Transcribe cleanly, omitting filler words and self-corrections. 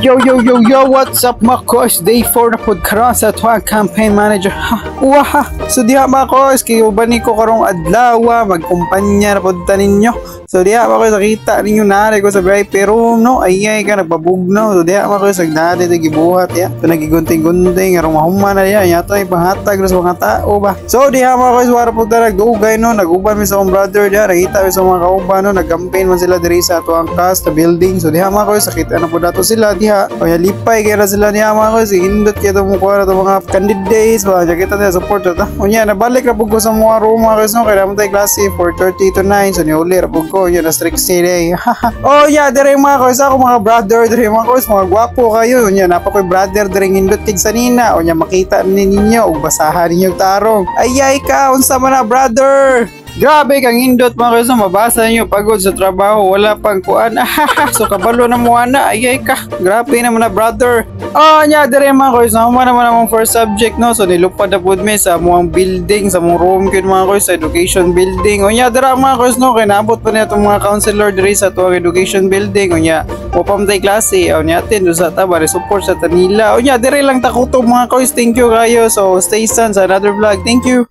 Yo, what's up mga kois? Day 4 na pod karon sa tuwang campaign manager. Uwaha! So diha mga kois, kayo ba ni ko karong adlaw, magkumpanya na pod ninyo. So diha mga kois, nakita ninyo nari ko sa VIP room, no? Ayay ka, nagpabugnaw. So diha mga kois, nagnari ito gibuhat, ya. So nagigunting-gunting, karong mahuma na diya. Yato ay panghatag sa mga tao ba. So diha mga kois, wala po na nag-ugay, no? Nag-uban mi sa akong brother diya. Nakita mi sa mga kauban, no? Nag-campaign man sila diri sa tuwang cast, na building. So diha mga kois, nakita na po dato sila diha. O ya lipay kaya na sila niya mga kois, indot kaya itong mukha na itong mga candidates ba, kita nila support ito. O yan, nabalik na po ko sa mga room mga kois, no? Kaya naman tayo klase 4:30 to 9, so niuli na po ko, yun na strict city. Oh yeah, dire mga kois, ako mga brother, dire mga kois, mga gwapo kayo, yun yan, napakoy brother, dire indot tig sa nina, o yan, makita ninyo, o basahan ninyo tarong. Ayay ka, unsa man na brother! Grabe kang indot mga kois, mabasa nyo pagod sa trabaho, wala pang kuan. So kabalo na mo na, ayay ka. Grabe naman na brother. Oh, nya dire mga kois, naman naman among first subject, no. So nilupad na pud mi sa among building, sa among room kyun mga kois, sa education building. O nya dira mga kois, no, kay naabot pa niya itong mga counselor dire sa tuwang education building. O nya upam tay klase, o nya atin sa taba support sa tanila. O nya dire lang takutob mga kois. Thank you kayo. So stay tuned sa another vlog. Thank you.